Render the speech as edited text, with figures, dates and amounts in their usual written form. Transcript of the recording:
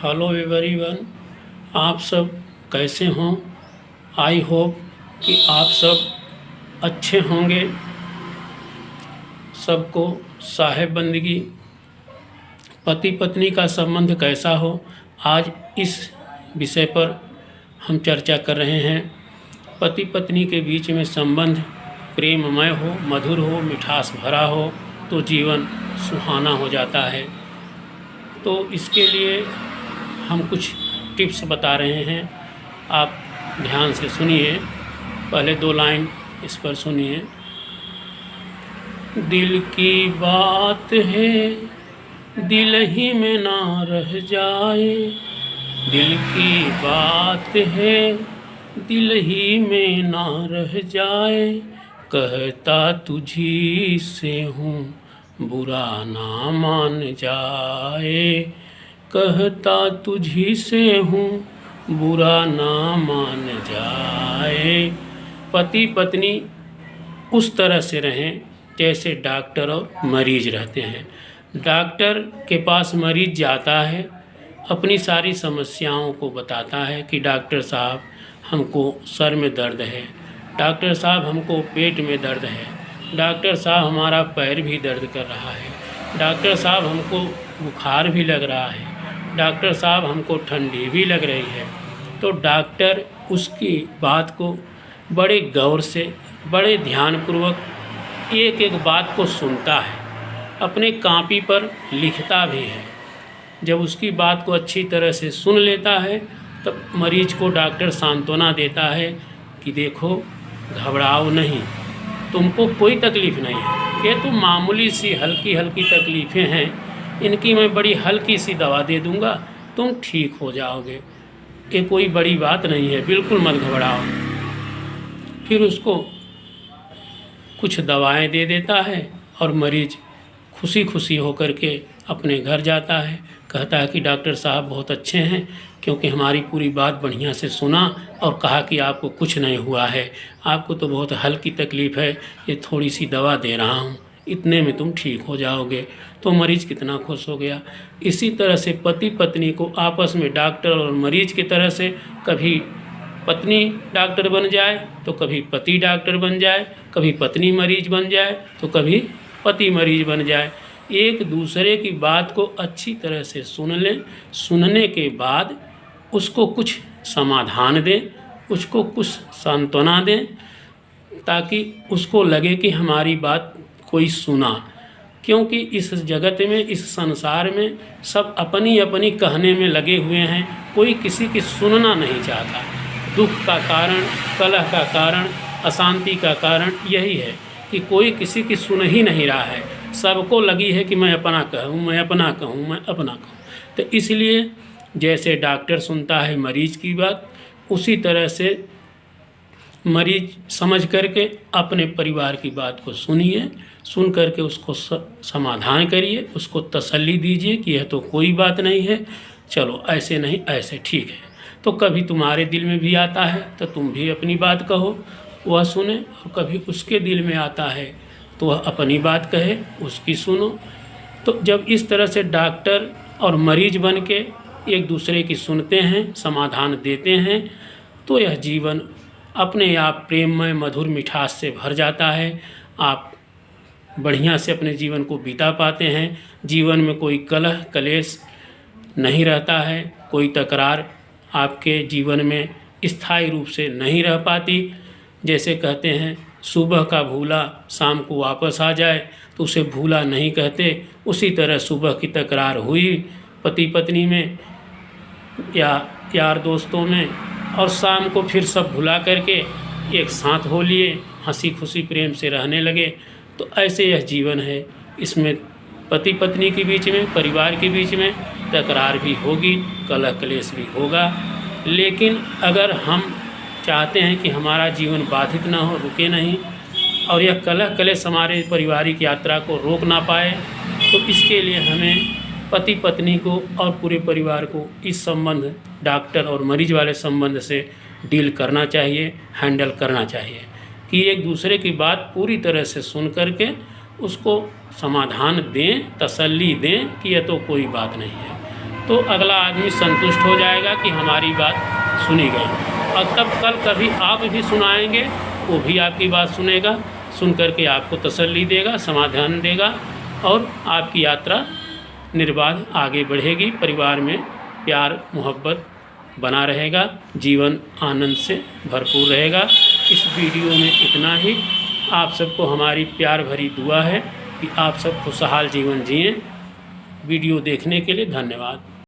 Hello everyone, आप सब कैसे हों। आई होप कि आप सब अच्छे होंगे। सबको साहेब बंदगी, पति पत्नी का संबंध कैसा हो, आज इस विषय पर हम चर्चा कर रहे हैं। पति पत्नी के बीच में संबंध प्रेममय हो, मधुर हो, मिठास भरा हो तो जीवन सुहाना हो जाता है। तो इसके लिए हम कुछ टिप्स बता रहे हैं, आप ध्यान से सुनिए। पहले 2 लाइन इस पर सुनिए। दिल की बात है दिल ही में ना रह जाए, दिल की बात है दिल ही में ना रह जाए, कहता तुझी से हूँ बुरा ना मान जाए, कहता तुझी से हूँ बुरा ना मान जाए। पति पत्नी उस तरह से रहें जैसे डॉक्टर और मरीज रहते हैं। डॉक्टर के पास मरीज जाता है, अपनी सारी समस्याओं को बताता है कि डॉक्टर साहब हमको सर में दर्द है, डॉक्टर साहब हमको पेट में दर्द है, डॉक्टर साहब हमारा पैर भी दर्द कर रहा है, डॉक्टर साहब हमको बुखार भी लग रहा है, डॉक्टर साहब हमको ठंडी भी लग रही है। तो डॉक्टर उसकी बात को बड़े गौर से, बड़े ध्यानपूर्वक एक एक बात को सुनता है, अपने कॉपी पर लिखता भी है। जब उसकी बात को अच्छी तरह से सुन लेता है तब मरीज को डॉक्टर सांत्वना देता है कि देखो घबराओ नहीं, तुमको कोई तकलीफ़ नहीं है, ये तो मामूली सी हल्की हल्की तकलीफ़ें हैं, इनकी मैं बड़ी हल्की सी दवा दे दूंगा, तुम ठीक हो जाओगे, ये कोई बड़ी बात नहीं है, बिल्कुल मत घबराओ। फिर उसको कुछ दवाएं दे देता है और मरीज खुशी खुशी होकर के अपने घर जाता है, कहता है कि डॉक्टर साहब बहुत अच्छे हैं, क्योंकि हमारी पूरी बात बढ़िया से सुना और कहा कि आपको कुछ नहीं हुआ है, आपको तो बहुत हल्की तकलीफ़ है, ये थोड़ी सी दवा दे रहा हूँ, इतने में तुम ठीक हो जाओगे। तो मरीज कितना खुश हो गया। इसी तरह से पति पत्नी को आपस में डॉक्टर और मरीज की तरह से कभी पत्नी डॉक्टर बन जाए तो कभी पति डॉक्टर बन जाए, कभी पत्नी मरीज बन जाए तो कभी पति मरीज बन जाए। एक दूसरे की बात को अच्छी तरह से सुन लें, सुनने के बाद उसको कुछ समाधान दें, उसको कुछ सांत्वना दें, ताकि उसको लगे कि हमारी बात कोई सुना। क्योंकि इस जगत में, इस संसार में सब अपनी अपनी कहने में लगे हुए हैं, कोई किसी की सुनना नहीं चाहता। दुख का कारण, कलह का कारण, अशांति का कारण यही है कि कोई किसी की सुन ही नहीं रहा है, सबको लगी है कि मैं अपना कहूँ, मैं अपना कहूँ, मैं अपना कहूँ। तो इसलिए जैसे डॉक्टर सुनता है मरीज की बात, उसी तरह से मरीज समझ करके अपने परिवार की बात को सुनिए, सुन करके उसको समाधान करिए, उसको तसल्ली दीजिए कि यह तो कोई बात नहीं है, चलो ऐसे नहीं ऐसे ठीक है। तो कभी तुम्हारे दिल में भी आता है तो तुम भी अपनी बात कहो, वह सुने, और कभी उसके दिल में आता है तो वह अपनी बात कहे, उसकी सुनो। तो जब इस तरह से डॉक्टर और मरीज बन के एक दूसरे की सुनते हैं, समाधान देते हैं, तो यह जीवन अपने आप प्रेममय मधुर मिठास से भर जाता है। आप बढ़िया से अपने जीवन को बिता पाते हैं। जीवन में कोई कलह कलेश नहीं रहता है, कोई तकरार आपके जीवन में स्थायी रूप से नहीं रह पाती। जैसे कहते हैं सुबह का भूला शाम को वापस आ जाए, तो उसे भूला नहीं कहते। उसी तरह सुबह की तकरार हुई पति पत्नी में या यार दोस्तों में, और शाम को फिर सब भुला करके एक साथ हो लिए, हंसी खुशी प्रेम से रहने लगे। तो ऐसे यह जीवन है, इसमें पति पत्नी के बीच में, परिवार के बीच में तकरार भी होगी, कलह क्लेश भी होगा। लेकिन अगर हम चाहते हैं कि हमारा जीवन बाधित ना हो, रुके नहीं, और यह कलह क्लेश हमारे पारिवारिक यात्रा को रोक ना पाए, तो इसके लिए हमें पति पत्नी को और पूरे परिवार को इस संबंध, डॉक्टर और मरीज वाले संबंध से डील करना चाहिए, हैंडल करना चाहिए कि एक दूसरे की बात पूरी तरह से सुन करके उसको समाधान दें, तसल्ली दें कि यह तो कोई बात नहीं है। तो अगला आदमी संतुष्ट हो जाएगा कि हमारी बात सुनी गई, और तब कल कभी आप भी सुनाएंगे, वो भी आपकी बात सुनेगा, सुन करके आपको तसल्ली देगा, समाधान देगा, और आपकी यात्रा निर्बाध आगे बढ़ेगी। परिवार में प्यार मोहब्बत बना रहेगा, जीवन आनंद से भरपूर रहेगा। इस वीडियो में इतना ही। आप सबको हमारी प्यार भरी दुआ है कि आप सब खुशहाल जीवन जिएं। वीडियो देखने के लिए धन्यवाद।